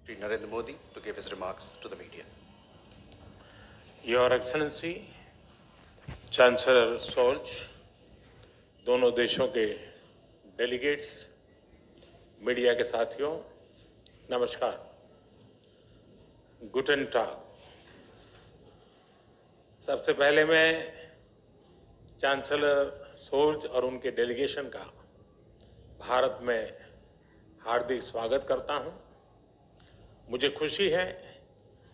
Shri Narendra Modi to give his remarks to the media. Your Excellency, chancellor Scholz, दोनों देशों के delegates, media के साथियों, नमस्कार। गुटेन टाग। सबसे पहले मैं चांसलर सोल्च और उनके डेलीगेशन का भारत में हार्दिक स्वागत करता हूं। मुझे खुशी है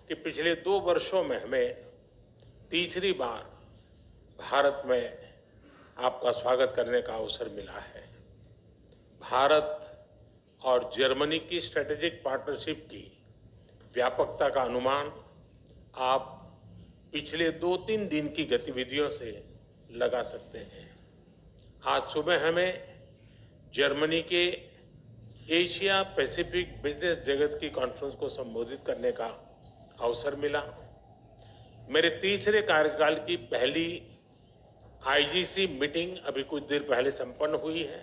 कि पिछले 2 वर्षों में हमें तीसरी बार भारत में आपका स्वागत करने का अवसर मिला है। भारत और जर्मनी की स्ट्रेटेजिक पार्टनरशिप की व्यापकता का अनुमान आप पिछले 2-3 दिन की गतिविधियों से लगा सकते हैं। आज सुबह हमें जर्मनी के एशिया पैसिफिक बिजनेस जगत की कॉन्फ्रेंस को संबोधित करने का अवसर मिला। मेरे तीसरे कार्यकाल की पहली आईजीसी मीटिंग अभी कुछ देर पहले संपन्न हुई है।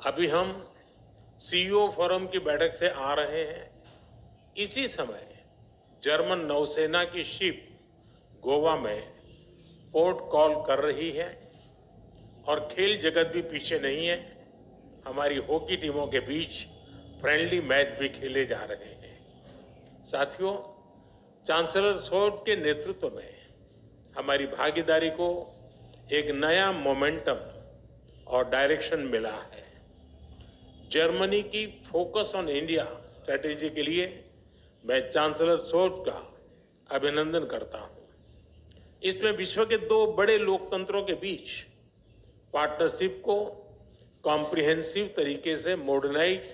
अभी हम सीईओ फोरम की बैठक से आ रहे हैं। इसी समय जर्मन नौसेना की शिप गोवा में पोर्ट कॉल कर रही है और खेल जगत भी पीछे नहीं है। हमारी हॉकी टीमों के बीच फ्रेंडली मैच भी खेले जा रहे हैं। साथियों, चांसलर सोल्च के नेतृत्व में हमारी भागीदारी को एक नया मोमेंटम और डायरेक्शन मिला है। जर्मनी की फोकस ऑन इंडिया स्ट्रेटेजी के लिए मैं चांसलर सोल्च का अभिनंदन करता हूं। इसमें विश्व के 2 बड़े लोकतंत्रों के बीच पार्टनरशिप को कॉम्प्रिहेंसिव तरीके से मॉडर्नाइज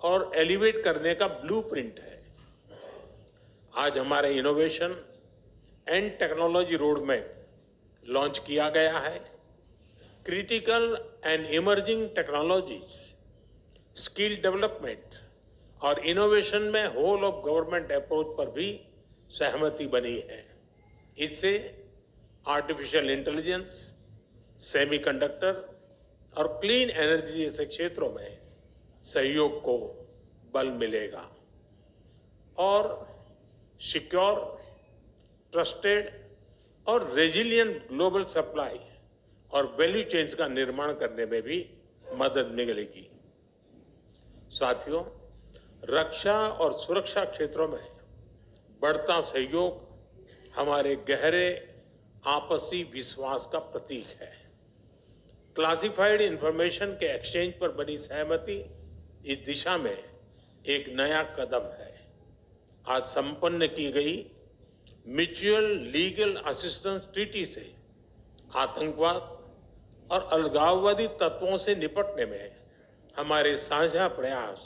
और एलिवेट करने का ब्लूप्रिंट है। आज हमारे innovation and technology road map launch किया गया है। Critical and emerging technologies, skill development और इनोवेशन में होल ऑफ गवर्नमेंट अप्रोच पर भी सहमति बनी है। इससे आर्टिफिशियल इंटेलिजेंस, सेमीकंडक्टर और क्लीन एनर्जी जैसे क्षेत्रों में सहयोग को बल मिलेगा और सिक्योर, ट्रस्टेड और रेजिलिएंट ग्लोबल सप्लाई और वैल्यू चेन्स का निर्माण करने में भी मदद मिलेगी। साथियों, रक्षा और सुरक्षा क्षेत्रों में बढ़ता सहयोग हमारे गहरे आपसी विश्वास का प्रतीक है। क्लासिफाइड इंफॉर्मेशन के एक्सचेंज पर बनी सहमति इस दिशा में एक नया कदम है। आज संपन्न की गई म्यूचुअल लीगल असिस्टेंस ट्रीटी से आतंकवाद और अलगाववादी तत्वों से निपटने में हमारे साझा प्रयास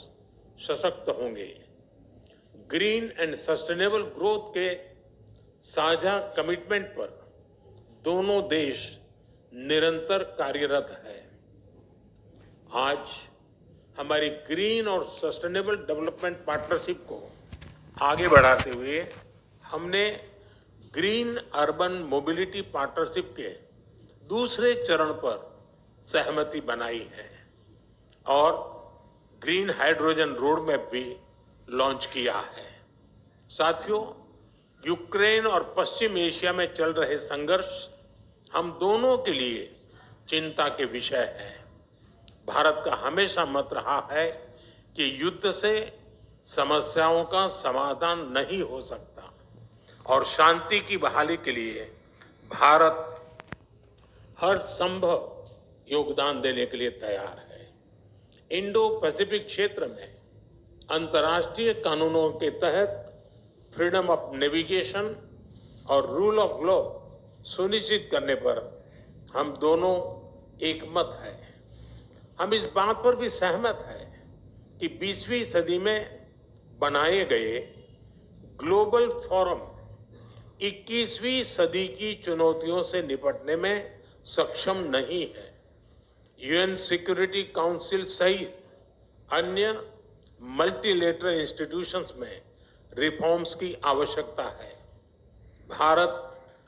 सशक्त होंगे। ग्रीन एंड सस्टेनेबल ग्रोथ के साझा कमिटमेंट पर दोनों देश निरंतर कार्यरत है। आज हमारी ग्रीन और सस्टेनेबल डेवलपमेंट पार्टनरशिप को आगे बढ़ाते हुए हमने ग्रीन अर्बन मोबिलिटी पार्टनरशिप के दूसरे चरण पर सहमति बनाई है और ग्रीन हाइड्रोजन रोड मैप भी लॉन्च किया है। साथियों, यूक्रेन और पश्चिम एशिया में चल रहे संघर्ष हम दोनों के लिए चिंता के विषय है। भारत का हमेशा मत रहा है कि युद्ध से समस्याओं का समाधान नहीं हो सकता और शांति की बहाली के लिए भारत हर संभव योगदान देने के लिए तैयार है। इंडो पैसिफिक क्षेत्र में अंतर्राष्ट्रीय कानूनों के तहत फ्रीडम ऑफ नेविगेशन और रूल ऑफ लॉ सुनिश्चित करने पर हम दोनों एकमत हैं। हम इस बात पर भी सहमत हैं कि 20वीं सदी में बनाए गए ग्लोबल फोरम 21वीं सदी की चुनौतियों से निपटने में सक्षम नहीं है। यूएन सिक्योरिटी काउंसिल सहित अन्य मल्टीलेटरल इंस्टीट्यूशंस में रिफॉर्म्स की आवश्यकता है। भारत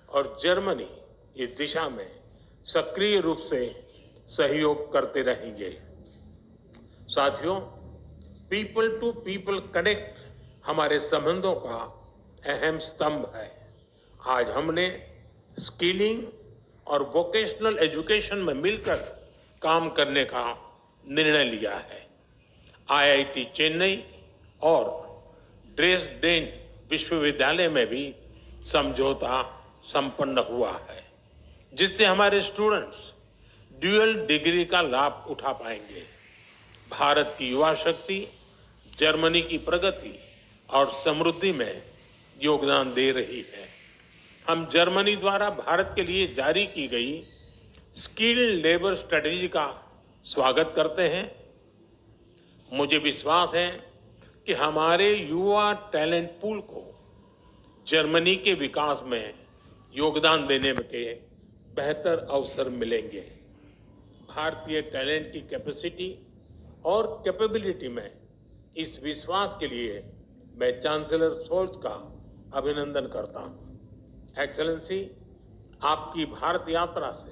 और जर्मनी इस दिशा में सक्रिय रूप से सहयोग करते रहेंगे। साथियों, पीपल टू पीपल कनेक्ट हमारे संबंधों का अहम स्तंभ है। आज हमने स्किलिंग और वोकेशनल एजुकेशन में मिलकर काम करने का निर्णय लिया है। आईआईटी चेन्नई और ड्रेसडेन विश्वविद्यालय में भी समझौता संपन्न हुआ है, जिससे हमारे स्टूडेंट्स ड्यूअल डिग्री का लाभ उठा पाएंगे। भारत की युवा शक्ति जर्मनी की प्रगति और समृद्धि में योगदान दे रही है। हम जर्मनी द्वारा भारत के लिए जारी की गई स्किल्ड लेबर स्ट्रेटेजी का स्वागत करते हैं। मुझे विश्वास है कि हमारे युवा टैलेंट पूल को जर्मनी के विकास में योगदान देने के बेहतर अवसर मिलेंगे। भारतीय टैलेंट की कैपेसिटी और कैपेबिलिटी में इस विश्वास के लिए मैं चांसलर शोल्ज का अभिनंदन करता हूं। एक्सेलेंसी, आपकी भारत यात्रा से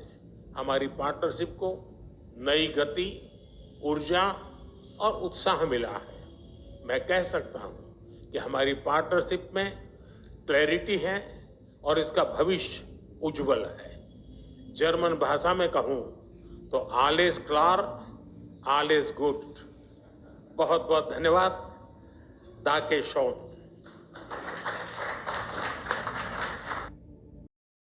हमारी पार्टनरशिप को नई गति, ऊर्जा और उत्साह मिला है। मैं कह सकता हूं कि हमारी पार्टनरशिप में क्लैरिटी है और इसका भविष्य उज्जवल है। जर्मन भाषा में कहूं तो आलेस क्लार, आलेस गुड। बहुत बहुत धन्यवाद। दाके शॉन।